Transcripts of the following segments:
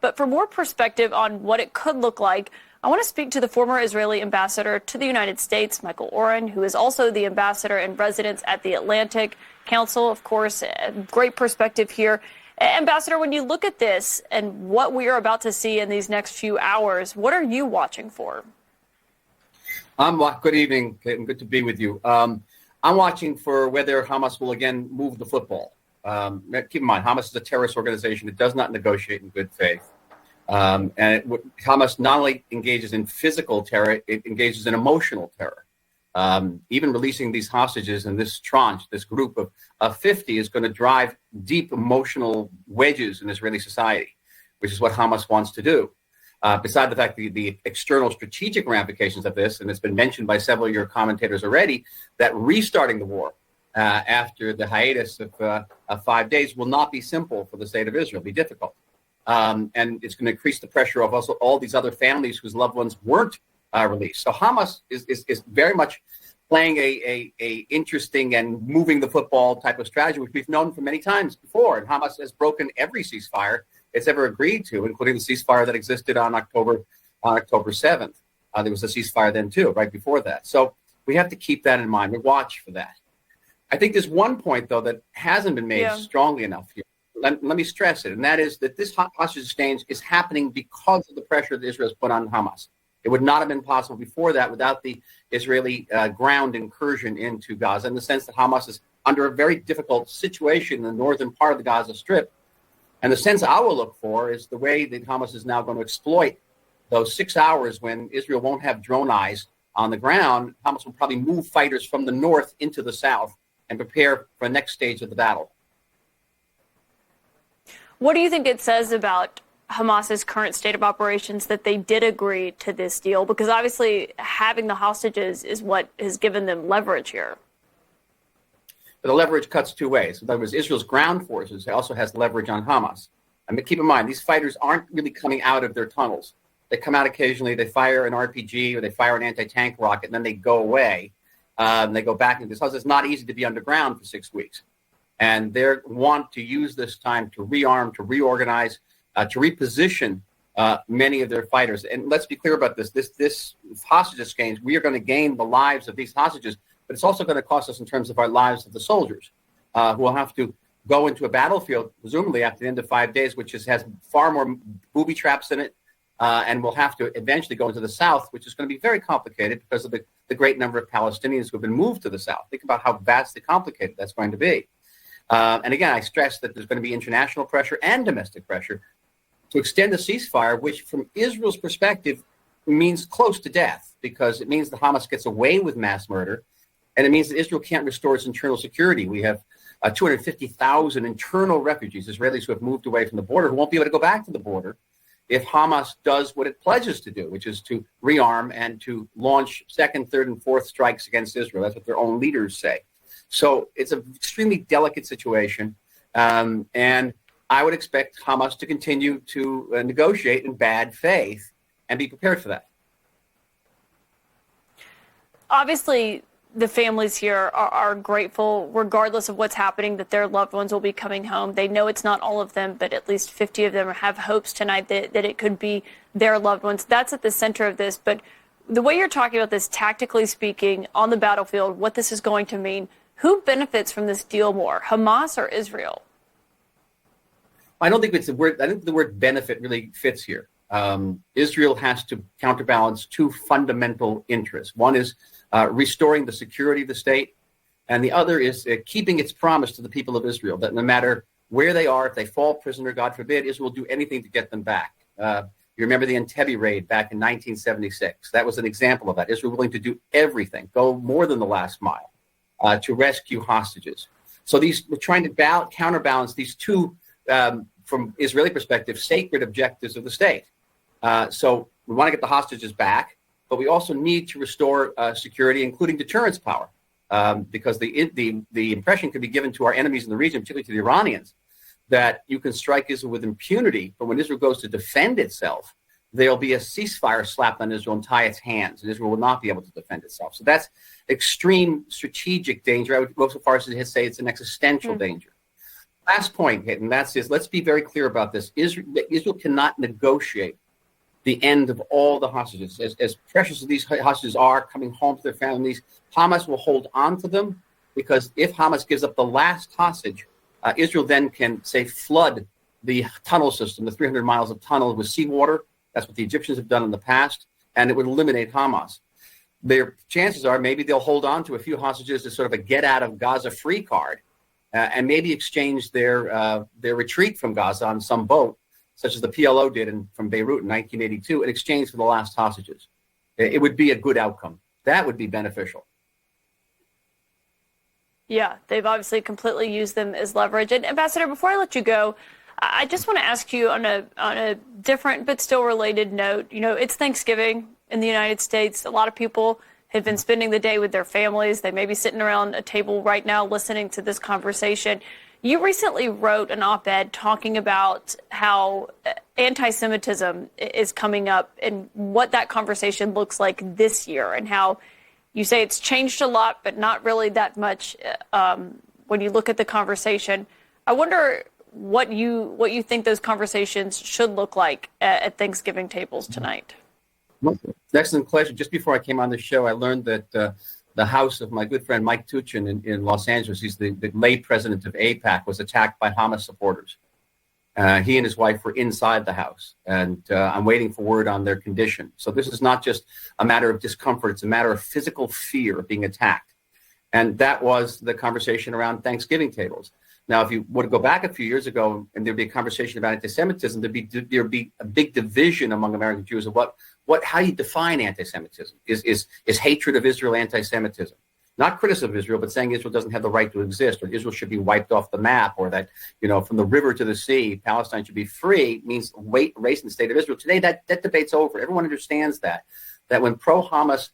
But for more perspective on what it could look like, I want to speak to the former Israeli ambassador to the United States, Michael Oren, who is also the ambassador in residence at the Atlantic Council. Of course, great perspective here. Ambassador, when you look at this and what we are about to see in these next few hours, what are you watching for? Good evening, Kaitlan. Good to be with you. I'm watching for whether Hamas will again move the football. Keep in mind, Hamas is a terrorist organization. It does not negotiate in good faith. Hamas not only engages in physical terror, it engages in emotional terror. Even releasing these hostages in this tranche, this group of 50, is going to drive deep emotional wedges in Israeli society, which is what Hamas wants to do. Beside the fact that the external strategic ramifications of this, and it's been mentioned by several of your commentators already, that restarting the war after the hiatus of 5 days will not be simple for the state of Israel, be difficult. And it's going to increase the pressure of also all these other families whose loved ones weren't released. So Hamas is very much playing a interesting and moving the football type of strategy, which we've known for many times before. And Hamas has broken every ceasefire it's ever agreed to, including the ceasefire that existed on October 7th. There was a ceasefire then too, right before that. So we have to keep that in mind. We watch for that. I think there's one point, though, that hasn't been made strongly enough here. Let me stress it, and that is that this hostage exchange is happening because of the pressure that Israel has put on Hamas. It would not have been possible before that without the Israeli ground incursion into Gaza, in the sense that Hamas is under a very difficult situation in the northern part of the Gaza Strip. And the sense I will look for is the way that Hamas is now going to exploit those 6 hours when Israel won't have drone eyes on the ground. Hamas will probably move fighters from the north into the south and prepare for the next stage of the battle. What do you think it says about Hamas's current state of operations that they did agree to this deal? Because obviously having the hostages is what has given them leverage here. But the leverage cuts two ways. In other words, Israel's ground forces also has leverage on Hamas. I mean, keep in mind, these fighters aren't really coming out of their tunnels. They come out occasionally, they fire an RPG or they fire an anti-tank rocket, and then they go away. And they go back into this house. It's not easy to be underground for 6 weeks. And they want to use this time to rearm, to reorganize, to reposition many of their fighters. And let's be clear about this. This hostage exchange, we are going to gain the lives of these hostages, but it's also going to cost us in terms of our lives of the soldiers who will have to go into a battlefield, presumably after the end of 5 days, which has far more booby traps in it, and will have to eventually go into the south, which is going to be very complicated because of the great number of Palestinians who have been moved to the south. Think about how vastly complicated that's going to be. And again, I stress that there's going to be international pressure and domestic pressure to extend the ceasefire, which from Israel's perspective means close to death, because it means that Hamas gets away with mass murder, and it means that Israel can't restore its internal security. We have 250,000 internal refugees, Israelis who have moved away from the border, who won't be able to go back to the border if Hamas does what it pledges to do, which is to rearm and to launch second, third, and fourth strikes against Israel. That's what their own leaders say. So it's an extremely delicate situation, and I would expect Hamas to continue to negotiate in bad faith and be prepared for that. Obviously, the families here are grateful, regardless of what's happening, that their loved ones will be coming home. They know it's not all of them, but at least 50 of them have hopes tonight that it could be their loved ones. That's at the center of this. But the way you're talking about this, tactically speaking, on the battlefield, what this is going to mean, who benefits from this deal more, Hamas or Israel? I don't think it's the word. I think the word benefit really fits here. Israel has to counterbalance two fundamental interests. One is restoring the security of the state, and the other is keeping its promise to the people of Israel that no matter where they are, if they fall prisoner, God forbid, Israel will do anything to get them back. You remember the Entebbe raid back in 1976. That was an example of that. Israel willing to do everything, go more than the last mile to rescue hostages. So we're trying to counterbalance these two, from Israeli perspective, sacred objectives of the state. So we want to get the hostages back, but we also need to restore security, including deterrence power, because the impression could be given to our enemies in the region, particularly to the Iranians, that you can strike Israel with impunity, but when Israel goes to defend itself, there'll be a ceasefire slapped on Israel and tie its hands, and Israel will not be able to defend itself. So that's extreme strategic danger. I would go so far as to say it's an existential danger. Last point, and that's this. Let's be very clear about this. Israel cannot negotiate the end of all the hostages. As precious as these hostages are coming home to their families, Hamas will hold on to them, because if Hamas gives up the last hostage, Israel then can, say, flood the tunnel system, the 300 miles of tunnel, with seawater. That's what the Egyptians have done in the past, and it would eliminate Hamas. Their chances are maybe they'll hold on to a few hostages as sort of a get out of Gaza free card, and maybe exchange their retreat from Gaza on some boat, such as the PLO did from Beirut in 1982, in exchange for the last hostages. It would be a good outcome. That would be beneficial. Yeah, they've obviously completely used them as leverage. And Ambassador, before I let you go, I just want to ask you on a different but still related note. You know, it's Thanksgiving in the United States. A lot of people have been spending the day with their families. They may be sitting around a table right now listening to this conversation. You recently wrote an op-ed talking about how anti-Semitism is coming up and what that conversation looks like this year, and how you say it's changed a lot, but not really that much when you look at the conversation. I wonder what you think those conversations should look like at Thanksgiving tables tonight. Excellent question. Just before I came on the show, I learned that the house of my good friend Mike Tuchin in Los Angeles, he's the late president of AIPAC, was attacked by Hamas supporters. He and his wife were inside the house, and I'm waiting for word on their condition. So this is not just a matter of discomfort, it's a matter of physical fear of being attacked. And that was the conversation around Thanksgiving tables. Now, if you were to go back a few years ago and there'd be a conversation about anti-Semitism, there'd be a big division among American Jews of how you define anti-Semitism. Is hatred of Israel anti-Semitism? Not criticism of Israel, but saying Israel doesn't have the right to exist, or Israel should be wiped off the map, or that, from the river to the sea, Palestine should be free, means race in the state of Israel. Today, that debate's over. Everyone understands that when pro-Hamas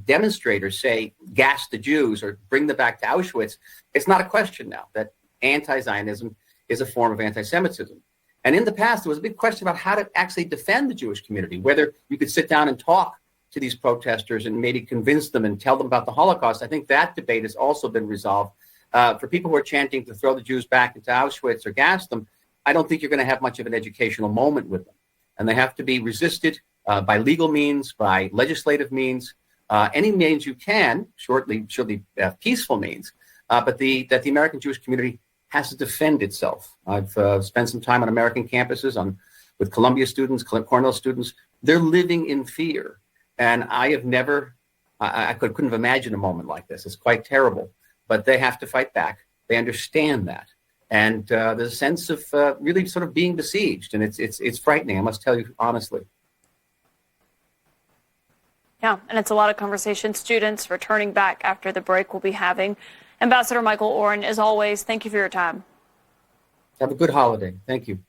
demonstrators say gas the Jews or bring them back to Auschwitz, it's not a question now that anti-Zionism is a form of anti-Semitism. And in the past, there was a big question about how to actually defend the Jewish community, whether you could sit down and talk to these protesters and maybe convince them and tell them about the Holocaust. I think that debate has also been resolved. For people who are chanting to throw the Jews back into Auschwitz or gas them, I don't think you're going to have much of an educational moment with them. And they have to be resisted by legal means, by legislative means, any means you can, shortly peaceful means, but that the American Jewish community has to defend itself. I've spent some time on American campuses with Columbia students, Cornell students. They're living in fear. And I have never, I couldn't have imagined a moment like this. It's quite terrible, but they have to fight back. They understand that. And there's a sense of really sort of being besieged. And it's frightening, I must tell you honestly. Yeah, and it's a lot of conversation students returning back after the break will be having. Ambassador Michael Oren, as always, thank you for your time. Have a good holiday. Thank you.